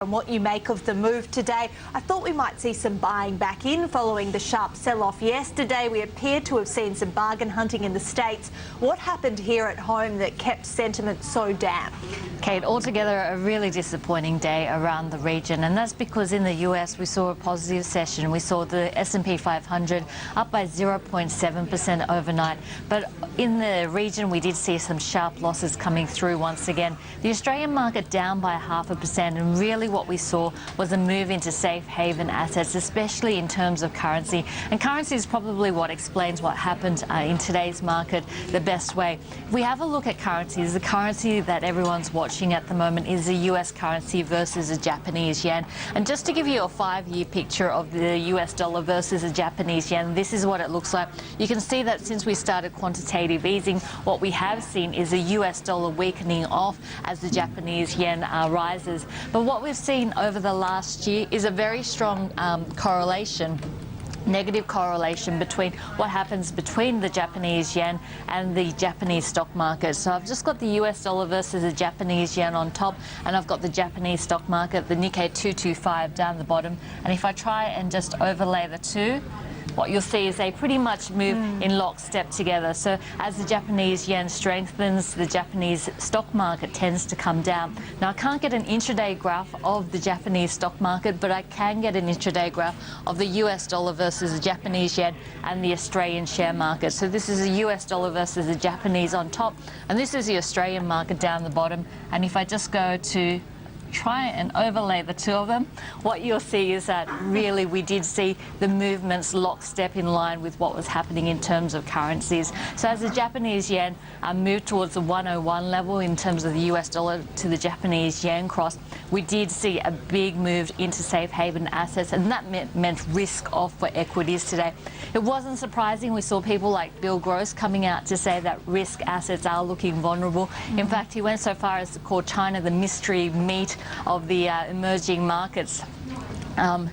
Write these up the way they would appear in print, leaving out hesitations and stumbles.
And what you make of the move today. I thought we might see some buying back in following the sharp sell-off yesterday. We appear to have seen some bargain hunting in the States. What happened here at home that kept sentiment so damp? Kate, altogether a really disappointing day around the region, and that's because in the US we saw a positive session. We saw the S&P 500 up by 0.7% overnight, but in the region we did see some sharp losses coming through once again. The Australian market down by 0.5%, and really what we saw was a move into safe haven assets, especially in terms of currency. And currency is probably what explains what happened in today's market the best way. If we have a look at currencies, the currency that everyone's watching at the moment is the US currency versus the Japanese yen. And just to give you a 5-year picture of the US dollar versus the Japanese yen, this is what it looks like. You can see that since we started quantitative easing, what we have seen is the US dollar weakening off as the Japanese yen rises. But what we've seen over the last year is a very strong negative correlation between what happens between the Japanese yen and the Japanese stock market. So I've just got the US dollar versus the Japanese yen on top, and I've got the Japanese stock market, the Nikkei 225 down the bottom. And if I try and just overlay the two, what you'll see is they pretty much move in lockstep together. So as the Japanese yen strengthens, the Japanese stock market tends to come down. Now, I can't get an intraday graph of the Japanese stock market, but I can get an intraday graph of the US dollar versus the Japanese yen and the Australian share market. So this is the US dollar versus the Japanese on top, and this is the Australian market down the bottom. And if I just go to try and overlay the two of them, what you'll see is that really we did see the movements lockstep in line with what was happening in terms of currencies. So as the Japanese yen moved towards the 101 level in terms of the US dollar to the Japanese yen cross, we did see a big move into safe haven assets, and that meant risk off for equities today. It wasn't surprising. We saw people like Bill Gross coming out to say that risk assets are looking vulnerable. In fact, he went so far as to call China the mystery meat of the emerging markets. So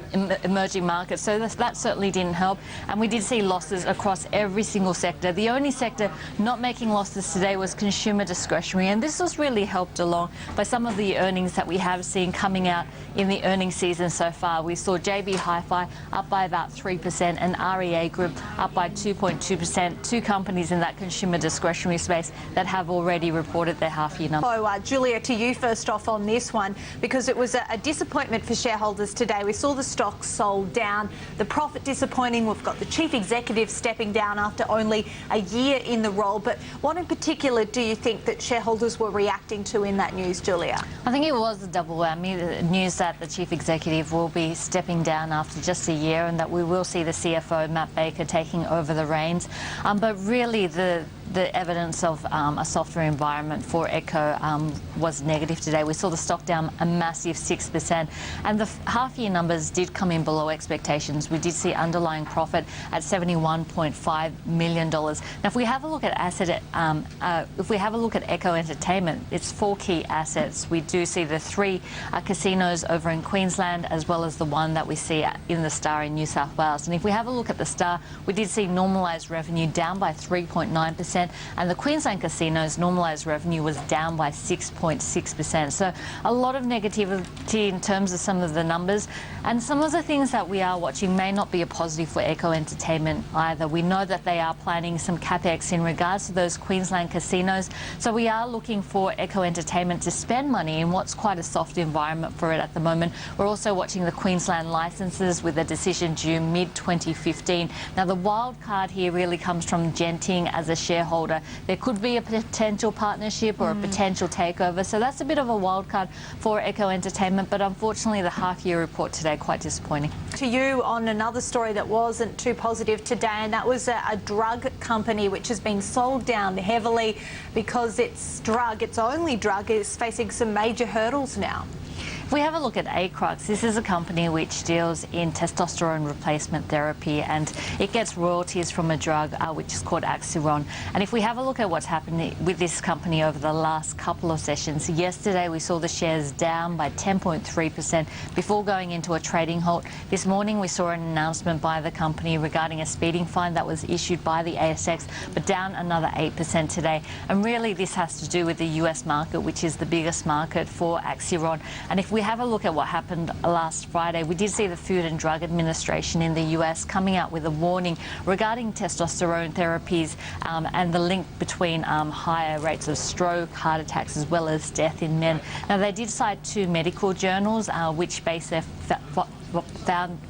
that certainly didn't help, and we did see losses across every single sector. The only sector not making losses today was consumer discretionary, and this was really helped along by some of the earnings that we have seen coming out in the earnings season so far. We saw JB Hi-Fi up by about 3% and REA Group up by 2.2%, two companies in that consumer discretionary space that have already reported their half-year numbers. So, Julia, to you first off on this one, because it was a disappointment for shareholders today. We saw the stocks sold down, the profit disappointing. We've got the chief executive stepping down after only a year in the role. But what in particular do you think that shareholders were reacting to in that news, Julia? I think it was a double whammy. The news that the chief executive will be stepping down after just a year, and that we will see the CFO, Matt Baker, taking over the reins. But really the evidence of a softer environment for Echo was negative today. We saw the stock down a massive 6%, and the half-year numbers did come in below expectations. We did see underlying profit at $71.5 million. Now, if we have a look at Echo Entertainment, it's 4 key assets. We do see the 3 casinos over in Queensland, as well as the one that we see in the Star in New South Wales. And if we have a look at the Star, we did see normalised revenue down by 3.9%, and the Queensland casinos normalised revenue was down by 6.6%. So a lot of negativity in terms of some of the numbers, and some of the things that we are watching may not be a positive for Echo Entertainment either. We know that they are planning some capex in regards to those Queensland casinos, so we are looking for Echo Entertainment to spend money in what's quite a soft environment for it at the moment. We're also watching the Queensland licences with a decision due mid-2015. Now, the wild card here really comes from Genting as a shareholder. There could be a potential partnership or a potential takeover, so that's a bit of a wild card for Echo Entertainment, but unfortunately the half-year report today quite disappointing. To you on another story that wasn't too positive today, and that was a drug company which has been sold down heavily because its only drug, is facing some major hurdles now. If we have a look at Acrux, this is a company which deals in testosterone replacement therapy, and it gets royalties from a drug which is called Axiron. And if we have a look at what's happening with this company over the last couple of sessions, yesterday we saw the shares down by 10.3% before going into a trading halt. This morning we saw an announcement by the company regarding a speeding fine that was issued by the ASX, but down another 8% today. And really this has to do with the US market, which is the biggest market for Axiron. And if we we have a look at what happened last Friday, we did see the Food and Drug Administration in the US coming out with a warning regarding testosterone therapies and the link between higher rates of stroke, heart attacks, as well as death in men. Now, they did cite 2 medical journals which base their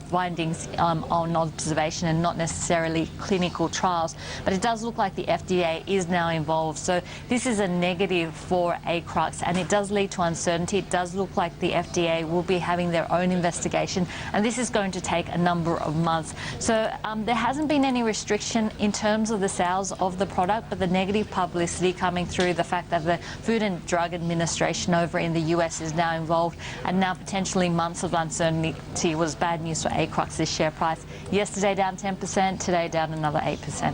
findings on observation and not necessarily clinical trials, but it does look like the FDA is now involved. So this is a negative for ACRUX, and it does lead to uncertainty. It does look like the FDA will be having their own investigation, and this is going to take a number of months. So there hasn't been any restriction in terms of the sales of the product, but the negative publicity coming through the fact that the Food and Drug Administration over in the US is now involved, and now potentially months of uncertainty was bad news for ACRUX's share price. Yesterday down 10%, today down another 8%.